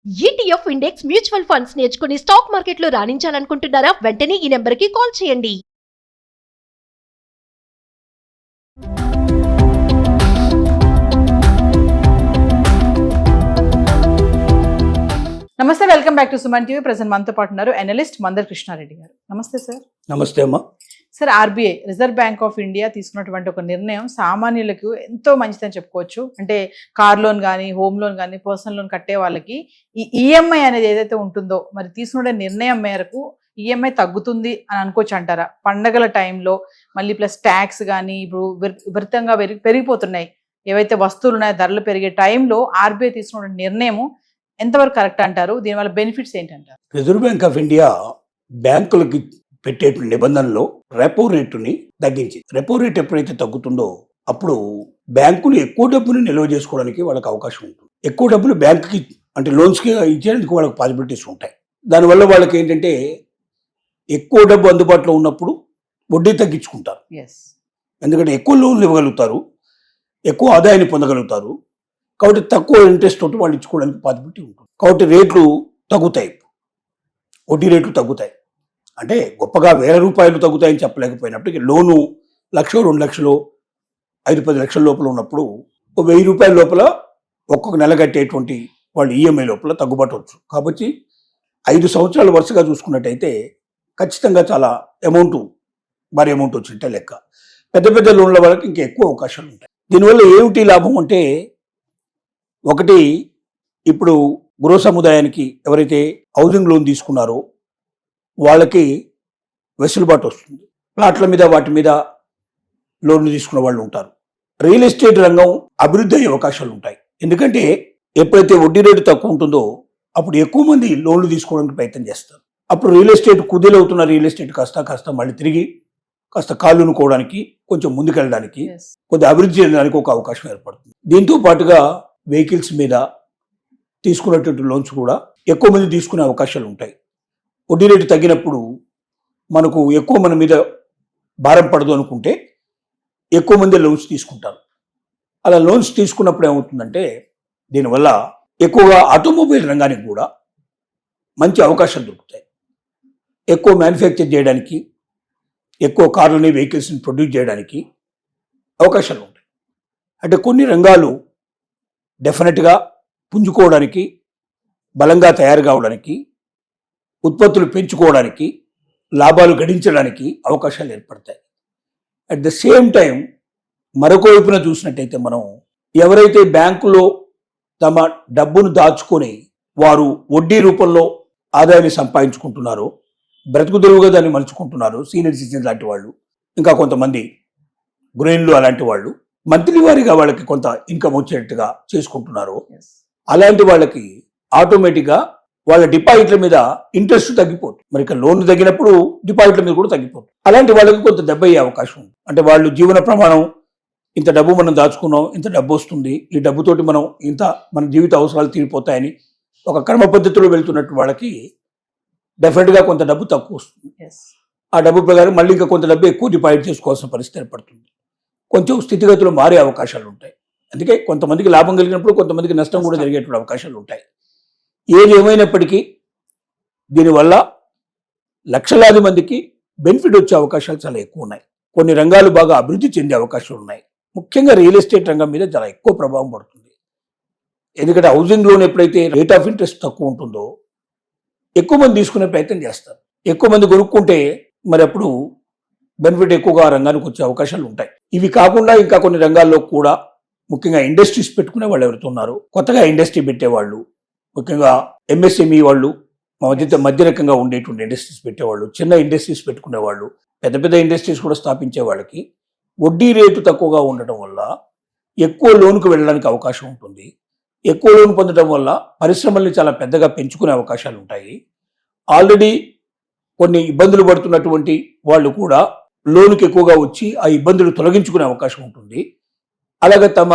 ETF index mutual funds నేర్చుకుని stock మార్కెట్లో రాణించాలనుకుంటున్నారా? వెంటనే ఈ నెంబర్కి కాల్ చేయండి. నమస్తే, welcome back to Suman TV. Present మనతో పాటు ఉన్నారు అనలిస్ట్ మందర్ కృష్ణారెడ్డి గారు. నమస్తే సార్. నమస్తే అమ్మా. Sir, RBI reserve bank of India తీసుకున్నటువంటి ఒక నిర్ణయం సామాన్యులకు ఎంతో మంచిదని చెప్పుకోవచ్చు. అంటే కార్ లోన్ కానీ, హోమ్ లోన్ కానీ, పర్సనల్ లోన్ కట్టే వాళ్ళకి ఈ ఈఎంఐ అనేది ఏదైతే ఉంటుందో, మరి తీసుకున్న నిర్ణయం మేరకు ఈఎంఐ తగ్గుతుంది అని అనుకోవచ్చు అంటారా? పండగల టైంలో మళ్ళీ ప్లస్ ట్యాక్స్ కానీ ఇప్పుడు విపరీతంగా పెరిగిపోతున్నాయి. ఏవైతే వస్తువులు ఉన్నాయో ధరలు పెరిగే టైంలో ఆర్బీఐ తీసుకున్న నిర్ణయం ఎంతవరకు కరెక్ట్ అంటారు? దీనివల్ల బెనిఫిట్స్ ఏంటంటారు? రిజర్వ్ బ్యాంక్ ఆఫ్ ఇండియా బ్యాంకులకి పెట్టే నిబంధనలో రెపో రేటుని తగ్గించింది. రెపో రేట్ ఎప్పుడైతే తగ్గుతుందో అప్పుడు బ్యాంకులు ఎక్కువ డబ్బుని నిల్వ చేసుకోవడానికి వాళ్ళకి అవకాశం ఉంటుంది. ఎక్కువ డబ్బులు బ్యాంకుకి అంటే లోన్స్కి ఇచ్చేందుకు వాళ్ళకి పాసిబిలిటీస్ ఉంటాయి. దానివల్ల వాళ్ళకి ఏంటంటే ఎక్కువ డబ్బు అందుబాటులో ఉన్నప్పుడు వడ్డీ తగ్గించుకుంటారు. ఎందుకంటే ఎక్కువ లోన్లు ఇవ్వగలుగుతారు, ఎక్కువ ఆదాయాన్ని పొందగలుగుతారు. కాబట్టి తక్కువ ఇంట్రెస్ట్ తోటి వాళ్ళు ఇచ్చుకోవడానికి పాసిబిలిటీ ఉంటుంది. కాబట్టి రేట్లు తగ్గుతాయి, వడ్డీ రేట్లు తగ్గుతాయి. అంటే గొప్పగా ₹1000 తగ్గుతాయని చెప్పలేకపోయినప్పటికీ లోను 1,00,000, 2,00,000, 5-10 లక్షల లోపల ఉన్నప్పుడు ₹1,000 లోపల ఒక్కొక్క నెల కట్టేటువంటి వాళ్ళు ఈఎంఐ లోపల తగ్గుబాటు. కాబట్టి 5 సంవత్సరాలు వరుసగా చూసుకున్నట్టయితే ఖచ్చితంగా చాలా భారీ అమౌంట్ వచ్చినట్టే లెక్క. పెద్ద పెద్ద లోన్ల వాళ్ళకి ఇంకా ఎక్కువ అవకాశాలు ఉంటాయి. దీనివల్ల ఏమిటి లాభం అంటే, ఒకటి, ఇప్పుడు గృహ సముదాయానికి ఎవరైతే హౌసింగ్ లోన్ తీసుకున్నారో వాళ్ళకి వెసులుబాటు వస్తుంది. ప్లాట్ల మీద వాటి మీద లోన్లు తీసుకున్న వాళ్ళు ఉంటారు. రియల్ ఎస్టేట్ రంగం అభివృద్ధి అయ్యే అవకాశాలు ఉంటాయి. ఎందుకంటే ఎప్పుడైతే వడ్డీ రేటు తక్కువ ఉంటుందో అప్పుడు ఎక్కువ మంది లోన్లు తీసుకోవడానికి ప్రయత్నం చేస్తారు. అప్పుడు రియల్ ఎస్టేట్ కుదేలవుతున్న రియల్ ఎస్టేట్ కాస్త మళ్ళీ తిరిగి కాస్త కాలునుకోవడానికి, కొంచెం ముందుకెళ్ళడానికి, కొద్దిగా అభివృద్ధి చేయడానికి ఒక అవకాశం ఏర్పడుతుంది. దీంతో పాటుగా వెహికల్స్ మీద తీసుకున్నటువంటి లోన్స్ కూడా ఎక్కువ మంది తీసుకునే అవకాశాలు ఉంటాయి. వడ్డీ రేటు తగ్గినప్పుడు మనకు ఎక్కువ మన మీద భారం పడదు అనుకుంటే ఎక్కువ మంది లోన్స్ తీసుకుంటారు. అలా లోన్స్ తీసుకున్నప్పుడు ఏమవుతుందంటే దీనివల్ల ఎక్కువగా ఆటోమొబైల్ రంగానికి కూడా మంచి అవకాశాలు దొరుకుతాయి. ఎక్కువ మ్యానుఫ్యాక్చర్ చేయడానికి, ఎక్కువ కార్లని, వెహికల్స్ని ప్రొడ్యూస్ చేయడానికి అవకాశాలు ఉంటాయి. అంటే కొన్ని రంగాలు డెఫినెట్గా పుంజుకోవడానికి, బలంగా తయారు కావడానికి, ఉత్పత్తులు పెంచుకోవడానికి, లాభాలు గడించడానికి అవకాశాలు ఏర్పడతాయి. అట్ ద సేమ్ టైం మరొక వైపున చూసినట్టయితే మనం ఎవరైతే బ్యాంకులో తమ డబ్బును దాచుకొని వారు వడ్డీ రూపంలో ఆదాయాన్ని సంపాదించుకుంటున్నారో, బ్రతుకు తెరువుగా దాన్ని మలుచుకుంటున్నారు, సీనియర్ సిటిజన్ లాంటి వాళ్ళు, ఇంకా కొంతమంది గృహిణులు అలాంటి వాళ్ళు మంత్లీ వారీగా వాళ్ళకి కొంత ఇన్కమ్ వచ్చేట్టుగా చేసుకుంటున్నారు. అలాంటి వాళ్ళకి ఆటోమేటిక్గా వాళ్ళ డిపాజిట్ల మీద ఇంట్రెస్ట్ తగ్గిపోతుంది. మరి ఇక లోన్లు తగ్గినప్పుడు డిపాజిట్ల మీద కూడా తగ్గిపోతుంది. అలాంటి వాళ్ళకి కొంత దెబ్బ అయ్యే అవకాశం ఉంది. అంటే వాళ్ళు జీవన ప్రమాణం, ఇంత డబ్బు మనం దాచుకున్నాం, ఇంత డబ్బు వస్తుంది, ఈ డబ్బుతోటి మనం ఇంత మన జీవిత అవసరాలు తీరిపోతాయని ఒక కర్మ పద్ధతిలో వెళ్తున్నట్టు వాళ్ళకి డెఫినెట్గా కొంత డబ్బు తక్కువ వస్తుంది. ఆ డబ్బు ప్రకారం మళ్ళీ ఇంకా కొంత డబ్బు ఎక్కువ డిపాజిట్ చేసుకోవాల్సిన పరిస్థితి ఏర్పడుతుంది. కొంచెం స్థితిగతులు మారే అవకాశాలు ఉంటాయి. అందుకే కొంతమందికి లాభం కలిగినప్పుడు కొంతమందికి నష్టం కూడా జరిగేటువంటి అవకాశాలు ఉంటాయి. ఏది ఏమైనప్పటికీ దీనివల్ల లక్షలాది మందికి బెనిఫిట్ వచ్చే అవకాశాలు చాలా ఎక్కువ ఉన్నాయి. కొన్ని రంగాలు బాగా అభివృద్ధి చెందే అవకాశాలు ఉన్నాయి. ముఖ్యంగా రియల్ ఎస్టేట్ రంగం మీద చాలా ఎక్కువ ప్రభావం పడుతుంది. ఎందుకంటే హౌసింగ్ లోన్ ఎప్పుడైతే రేట్ ఆఫ్ ఇంట్రెస్ట్ తక్కువ ఉంటుందో ఎక్కువ మంది తీసుకునే ప్రయత్నం చేస్తారు. ఎక్కువ మంది కొనుక్కుంటే మరి అప్పుడు బెనిఫిట్ ఎక్కువగా ఆ రంగానికి వచ్చే అవకాశాలు ఉంటాయి. ఇవి కాకుండా ఇంకా కొన్ని రంగాల్లో కూడా ముఖ్యంగా ఇండస్ట్రీస్ పెట్టుకునే వాళ్ళు ఎవరైతే ఉన్నారో, కొత్తగా ఇండస్ట్రీ పెట్టేవాళ్ళు, ముఖ్యంగా ఎంఎస్ఎంఈ వాళ్ళు, మధ్య రకంగా ఉండేటువంటి ఇండస్ట్రీస్ పెట్టేవాళ్ళు, చిన్న ఇండస్ట్రీస్ పెట్టుకునేవాళ్ళు, పెద్ద పెద్ద ఇండస్ట్రీస్ కూడా స్థాపించే వాళ్ళకి వడ్డీ రేటు తక్కువగా ఉండటం వల్ల ఎక్కువ లోన్కు వెళ్ళడానికి అవకాశం ఉంటుంది. ఎక్కువ లోన్ పొందడం వల్ల పరిశ్రమల్ని చాలా పెద్దగా పెంచుకునే అవకాశాలు ఉంటాయి. ఆల్రెడీ కొన్ని ఇబ్బందులు పడుతున్నటువంటి వాళ్ళు కూడా లోనుకి ఎక్కువగా వచ్చి ఆ ఇబ్బందులు తొలగించుకునే అవకాశం ఉంటుంది. అలాగే తమ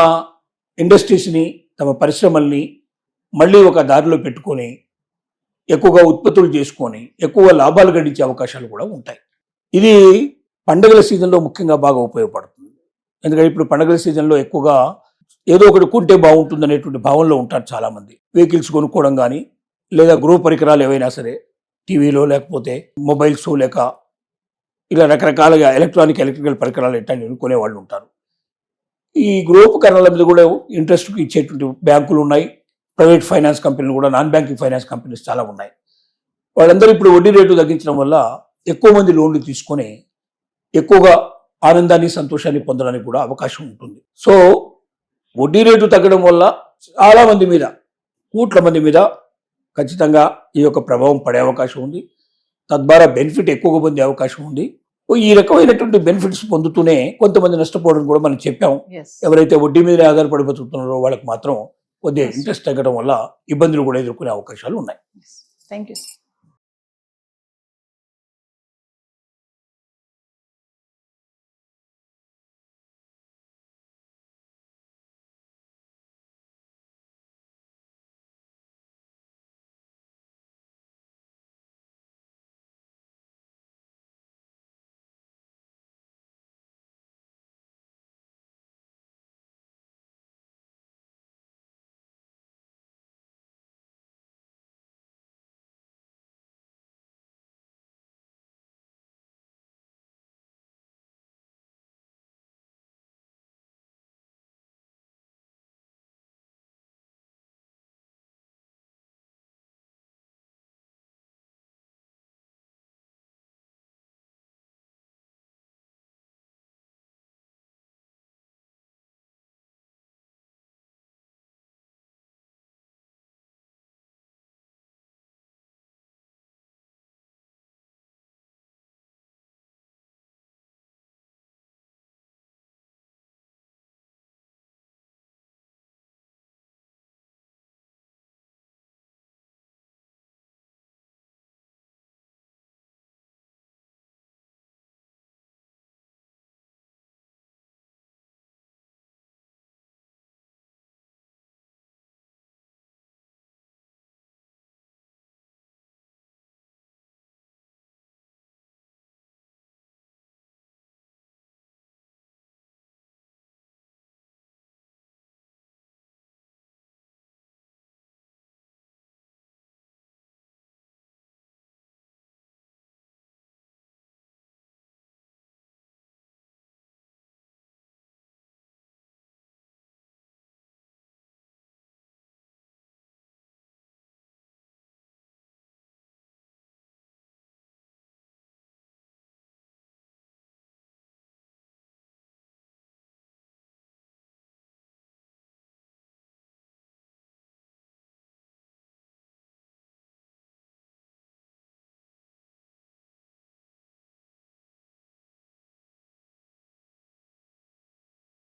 ఇండస్ట్రీస్ని, తమ పరిశ్రమల్ని మళ్ళీ ఒక దారిలో పెట్టుకొని ఎక్కువగా ఉత్పత్తులు చేసుకొని ఎక్కువ లాభాలు గడించే అవకాశాలు కూడా ఉంటాయి. ఇది పండుగల సీజన్లో ముఖ్యంగా బాగా ఉపయోగపడుతుంది. ఎందుకంటే ఇప్పుడు పండుగల సీజన్లో ఎక్కువగా ఏదో ఒకటి కొంటే బాగుంటుంది అనేటువంటి భావనలో ఉంటారు చాలామంది. వెహికల్స్ కొనుక్కోవడం కానీ, లేదా గృహ పరికరాలు ఏవైనా సరే టీవీలో లేకపోతే మొబైల్స్ లేక ఇలా రకరకాలుగా ఎలక్ట్రికల్ పరికరాలు ఎట్లాంటివి కొనేవాళ్ళు ఉంటారు. ఈ గృహోపకరణాల మీద కూడా ఇంట్రెస్ట్ ఇచ్చేటువంటి బ్యాంకులు ఉన్నాయి, ప్రైవేట్ ఫైనాన్స్ కంపెనీలు కూడా, నాన్ బ్యాంకింగ్ ఫైనాన్స్ కంపెనీస్ చాలా ఉన్నాయి. వాళ్ళందరూ ఇప్పుడు వడ్డీ రేటు తగ్గించడం వల్ల ఎక్కువ మంది లోన్లు తీసుకొని ఎక్కువగా ఆనందాన్ని సంతోషాన్ని పొందడానికి కూడా అవకాశం ఉంటుంది. సో వడ్డీ రేటు తగ్గడం వల్ల చాలా మంది మీద, కోట్ల మంది మీద ఖచ్చితంగా ఈ యొక్క ప్రభావం పడే అవకాశం ఉంది. తద్వారా బెనిఫిట్ ఎక్కువగా పొందే అవకాశం ఉంది. ఈ రకమైనటువంటి బెనిఫిట్స్ పొందుతూనే కొంతమంది నష్టపోవడం కూడా మనం చెప్పాం. ఎస్. ఎవరైతే వడ్డీ మీదనే ఆధారపడి బతుకుతున్నారో వాళ్ళకి మాత్రం కొద్దిగా Yes. ఇంట్రెస్ట్ తగ్గడం వల్ల ఇబ్బందులు కూడా ఎదుర్కొనే అవకాశాలు ఉన్నాయి. Thank you.